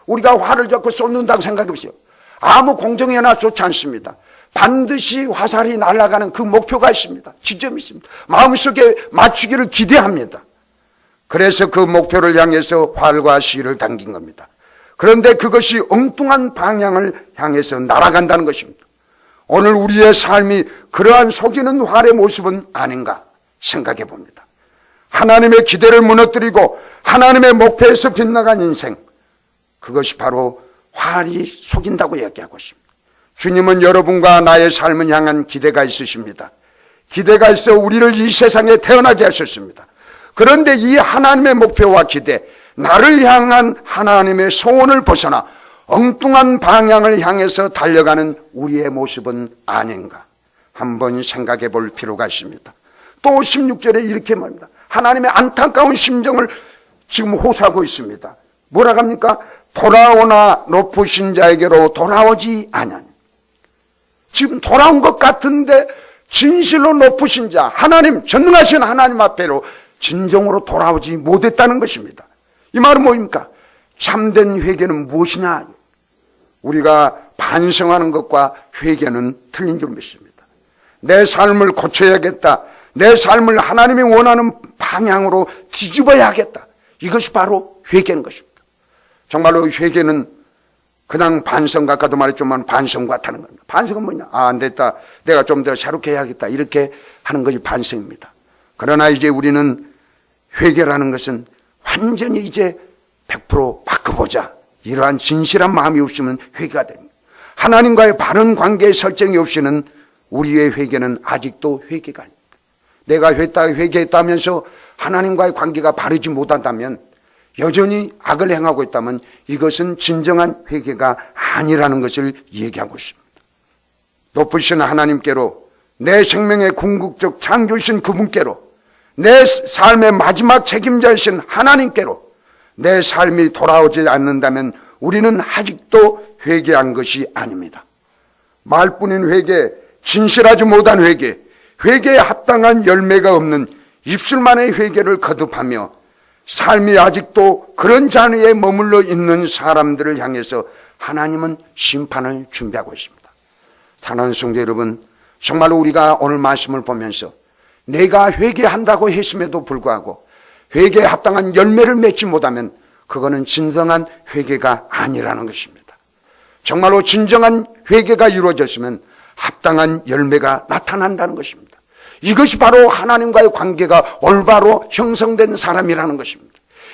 S1: 우리가 활을 잡고 쏟는다고 생각해 보세요. 아무 공정에나 좋지 않습니다. 반드시 화살이 날아가는 그 목표가 있습니다. 지점이 있습니다. 마음속에 맞추기를 기대합니다. 그래서 그 목표를 향해서 활과 실을 당긴 겁니다. 그런데 그것이 엉뚱한 방향을 향해서 날아간다는 것입니다. 오늘 우리의 삶이 그러한 속이는 활의 모습은 아닌가 생각해 봅니다. 하나님의 기대를 무너뜨리고 하나님의 목표에서 빗나간 인생, 그것이 바로 활이 속인다고 얘기하고 있습니다. 주님은 여러분과 나의 삶을 향한 기대가 있으십니다. 기대가 있어 우리를 이 세상에 태어나게 하셨습니다. 그런데 이 하나님의 목표와 기대, 나를 향한 하나님의 소원을 벗어나 엉뚱한 방향을 향해서 달려가는 우리의 모습은 아닌가 한번 생각해 볼 필요가 있습니다. 또 16절에 이렇게 말합니다. 하나님의 안타까운 심정을 지금 호소하고 있습니다. 뭐라고 합니까? 돌아오나 높으신 자에게로 돌아오지 아니하니. 지금 돌아온 것 같은데 진실로 높으신 자, 하나님, 전능하신 하나님 앞에로 진정으로 돌아오지 못했다는 것입니다. 이 말은 뭐입니까? 참된 회개는 무엇이냐? 우리가 반성하는 것과 회개는 틀린 줄 믿습니다. 내 삶을 고쳐야겠다. 내 삶을 하나님이 원하는 방향으로 뒤집어야겠다. 이것이 바로 회개인 것입니다. 정말로 회개는 그냥 반성과, 아까도 말했지만 반성 같다는 겁니다. 반성은 뭐냐? 안 됐다. 내가 좀 더 새롭게 해야겠다. 이렇게 하는 것이 반성입니다. 그러나 이제 우리는 회개라는 것은 완전히 이제 100% 바꿔보자. 이러한 진실한 마음이 없으면 회개가 됩니다. 하나님과의 바른 관계의 설정이 없이는 우리의 회개는 아직도 회개가 아닙니다. 내가 회개했다면서 하나님과의 관계가 바르지 못한다면, 여전히 악을 행하고 있다면 이것은 진정한 회개가 아니라는 것을 얘기하고 있습니다. 높으신 하나님께로, 내 생명의 궁극적 창조이신 그분께로, 내 삶의 마지막 책임자이신 하나님께로 내 삶이 돌아오지 않는다면 우리는 아직도 회개한 것이 아닙니다. 말뿐인 회개, 진실하지 못한 회개, 회개에 합당한 열매가 없는 입술만의 회개를 거듭하며 삶이 아직도 그런 잔위에 머물러 있는 사람들을 향해서 하나님은 심판을 준비하고 있습니다. 사랑하는 성도 여러분, 정말로 우리가 오늘 말씀을 보면서 내가 회개한다고 했음에도 불구하고 회개에 합당한 열매를 맺지 못하면 그거는 진정한 회개가 아니라는 것입니다. 정말로 진정한 회개가 이루어졌으면 합당한 열매가 나타난다는 것입니다. 이것이 바로 하나님과의 관계가 올바로 형성된 사람이라는 것입니다.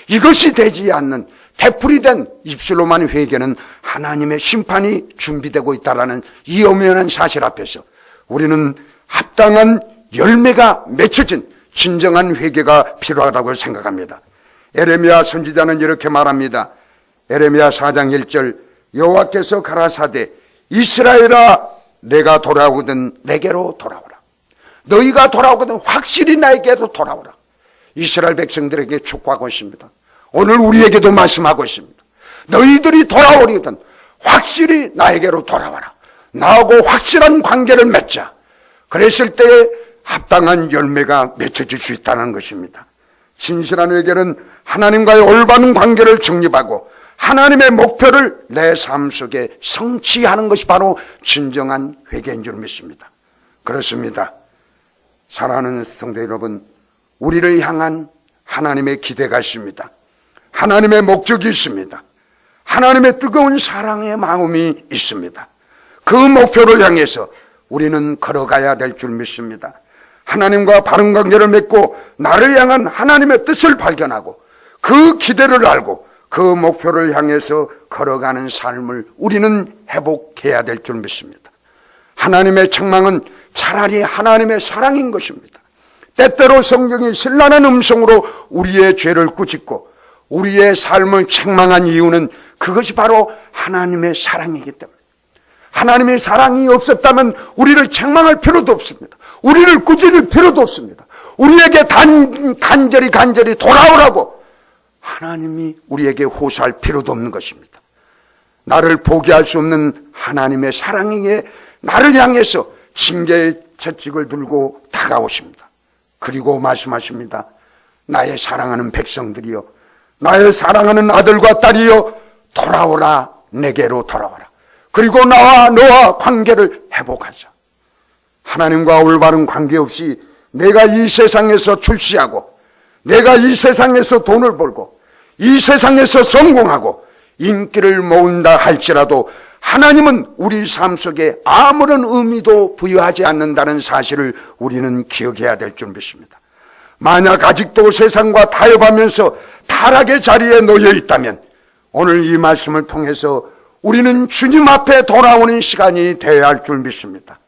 S1: 이것이 되지 않는 되풀이된 입술로만 회개는 하나님의 심판이 준비되고 있다는 이 엄연한 사실 앞에서 우리는 합당한 열매가 맺혀진 진정한 회개가 필요하다고 생각합니다. 에레미야 선지자는 이렇게 말합니다. 에레미야 4장 1절, 여호와께서 가라사대 이스라엘아 내가 돌아오거든 내게로 돌아오라. 너희가 돌아오거든 확실히 나에게로 돌아오라. 이스라엘 백성들에게 촉구하고 있습니다. 오늘 우리에게도 말씀하고 있습니다. 너희들이 돌아오거든 확실히 나에게로 돌아와라. 나하고 확실한 관계를 맺자. 그랬을 때 합당한 열매가 맺혀질 수 있다는 것입니다. 진실한 회개는 하나님과의 올바른 관계를 정립하고 하나님의 목표를 내 삶 속에 성취하는 것이 바로 진정한 회개인 줄 믿습니다. 그렇습니다. 사랑하는 성도 여러분, 우리를 향한 하나님의 기대가 있습니다. 하나님의 목적이 있습니다. 하나님의 뜨거운 사랑의 마음이 있습니다. 그 목표를 향해서 우리는 걸어가야 될 줄 믿습니다. 하나님과 바른 관계를 맺고 나를 향한 하나님의 뜻을 발견하고 그 기대를 알고 그 목표를 향해서 걸어가는 삶을 우리는 회복해야 될 줄 믿습니다. 하나님의 책망은 차라리 하나님의 사랑인 것입니다. 때때로 성경이 신랄한 음성으로 우리의 죄를 꾸짖고 우리의 삶을 책망한 이유는 그것이 바로 하나님의 사랑이기 때문에, 하나님의 사랑이 없었다면 우리를 책망할 필요도 없습니다. 우리를 꾸짖을 필요도 없습니다. 우리에게 간절히 돌아오라고 하나님이 우리에게 호소할 필요도 없는 것입니다. 나를 포기할 수 없는 하나님의 사랑이기에 나를 향해서 징계의 채찍을 들고 다가오십니다. 그리고 말씀하십니다. 나의 사랑하는 백성들이여, 나의 사랑하는 아들과 딸이여, 돌아오라, 내게로 돌아와라. 그리고 나와 너와 관계를 회복하자. 하나님과 올바른 관계없이 내가 이 세상에서 출시하고, 내가 이 세상에서 돈을 벌고, 이 세상에서 성공하고 인기를 모은다 할지라도 하나님은 우리 삶 속에 아무런 의미도 부여하지 않는다는 사실을 우리는 기억해야 될 줄 믿습니다. 만약 아직도 세상과 타협하면서 타락의 자리에 놓여 있다면 오늘 이 말씀을 통해서 우리는 주님 앞에 돌아오는 시간이 되어야 할 줄 믿습니다.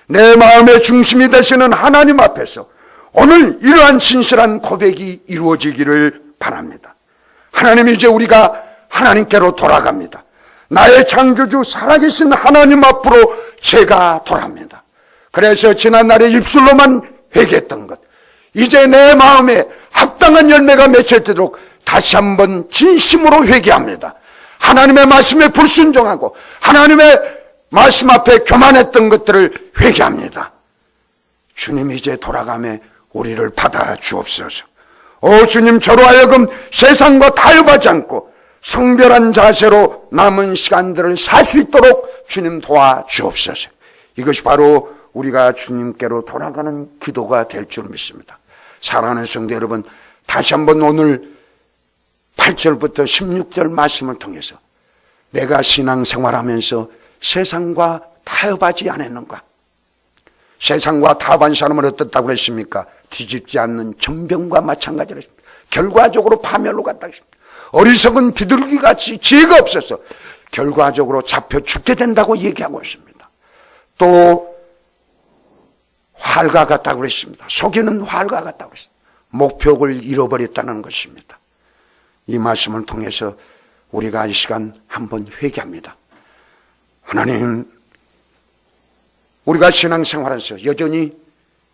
S1: 내 마음의 중심이 되시는 하나님 앞에서 오늘 이러한 진실한 고백이 이루어지기를 바랍니다. 하나님, 이제 우리가 하나님께로 돌아갑니다. 나의 창조주 살아계신 하나님 앞으로 제가 돌아갑니다. 그래서 지난날에 입술로만 회개했던 것, 이제 내 마음에 합당한 열매가 맺혀지도록 다시 한번 진심으로 회개합니다. 하나님의 말씀에 불순종하고 하나님의 말씀 앞에 교만했던 것들을 회개합니다. 주님, 이제 돌아가며 우리를 받아 주옵소서. 주님, 저로 하여금 세상과 타협하지 않고 성별한 자세로 남은 시간들을 살 수 있도록 주님 도와 주옵소서. 이것이 바로 우리가 주님께로 돌아가는 기도가 될 줄 믿습니다. 사랑하는 성도 여러분, 다시 한번 오늘 8절부터 16절 말씀을 통해서 내가 신앙생활하면서 세상과 타협하지 않았는가? 세상과 타협한 사람은 어떻다고 그랬습니까? 뒤집지 않는 정병과 마찬가지로 했습니다. 결과적으로 파멸로 갔다 했습니다. 어리석은 비둘기같이 지혜가 없어서 결과적으로 잡혀 죽게 된다고 얘기하고 있습니다. 또 활과 같다고 그랬습니다. 속이는 활과 같다고 그랬습니다. 목표를 잃어버렸다는 것입니다. 이 말씀을 통해서 우리가 이 시간 한번 회개합니다. 하나님, 우리가 신앙생활에서 여전히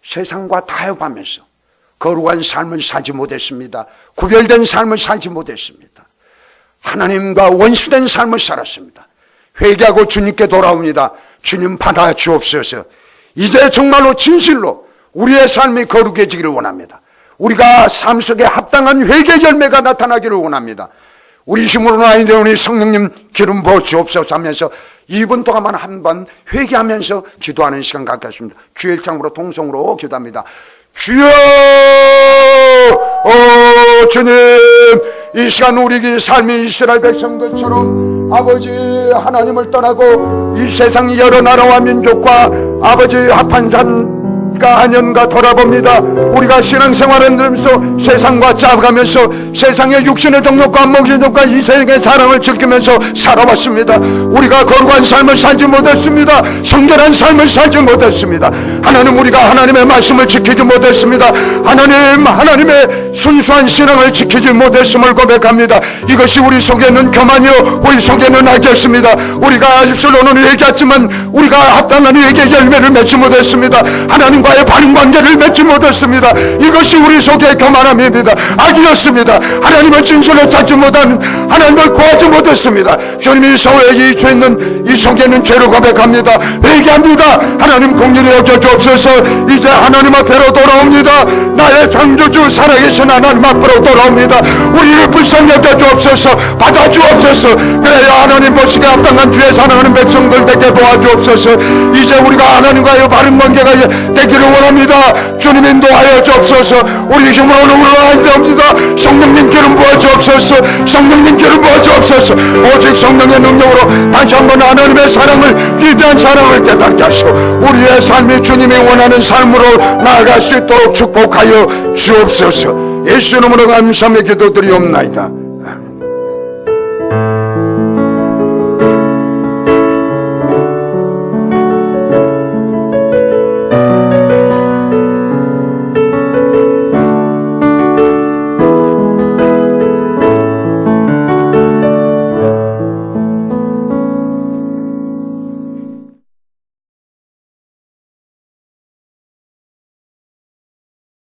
S1: 세상과 타협하면서 거룩한 삶을 살지 못했습니다. 구별된 삶을 살지 못했습니다. 하나님과 원수된 삶을 살았습니다. 회개하고 주님께 돌아옵니다. 주님, 받아 주옵소서. 이제 정말로 진실로 우리의 삶이 거룩해지기를 원합니다. 우리가 삶 속에 합당한 회개 열매가 나타나기를 원합니다. 우리 힘으로는 아닌데 우리 성령님 기름 부어 주옵소서 하면서 2분 동안만 한번 회개하면서 기도하는 시간 갖겠습니다. 주일 창으로 동성으로 기도합니다. 주여, 주님, 이 시간 우리 삶이 이스라엘 백성들처럼 아버지 하나님을 떠나고 이 세상 여러 나라와 민족과 아버지 합한 잔과 한연과 돌아봅니다. 우리가 신앙생활을 하면서 세상과 짜가면서 세상의 육신의 정욕과 먹이족과 이 세상의 자랑을 즐기면서 살아왔습니다. 우리가 거룩한 삶을 살지 못했습니다. 성결한 삶을 살지 못했습니다. 하나님, 우리가 하나님의 말씀을 지키지 못했습니다. 하나님의 순수한 신앙을 지키지 못했음을 고백합니다. 이것이 우리 속에는 교만이요 우리 속에는 악이었습니다. 우리가 입술로는 얘기했지만 우리가 합당한 회개 열매를 맺지 못했습니다. 하나님과의 바른 관계를 맺지 못했습니다. 이것이 우리 속의 교만함입니다. 악이었습니다. 하나님을 진실로 찾지 못한, 하나님을 구하지 못했습니다. 주님이 이 죄 있는 이 속에는 죄를 고백합니다. 회개합니다. 하나님 공률히 여겨 주옵소서. 이제 하나님 앞으로 돌아옵니다. 나의 창조주 살아계신 하나님 앞으로 돌아옵니다. 우리를 불쌍히 여겨 주옵소서. 받아 주옵소서. 그래야 하나님 보시기에 합당한 주의 사랑하는 백성들 되게 도와주옵소서. 이제 우리가 하나님과의 바른 관계가 되기를 원합니다. 주님 인도하여 주옵소서. 우리 힘으로는 올라가야 됩니다. 성령님 기름 부어 주옵소서. 성령님 기름 부어 주옵소서. 오직 성령의 능력으로 다시 한번 하나님의 사랑을, 위대한 사랑을 깨닫게 하시고 우리의 삶이 주님이 원하는 삶으로 나아갈 수 있도록 축복하여 주옵소서. 예수 이름으로 감사하며 기도드리옵나이다.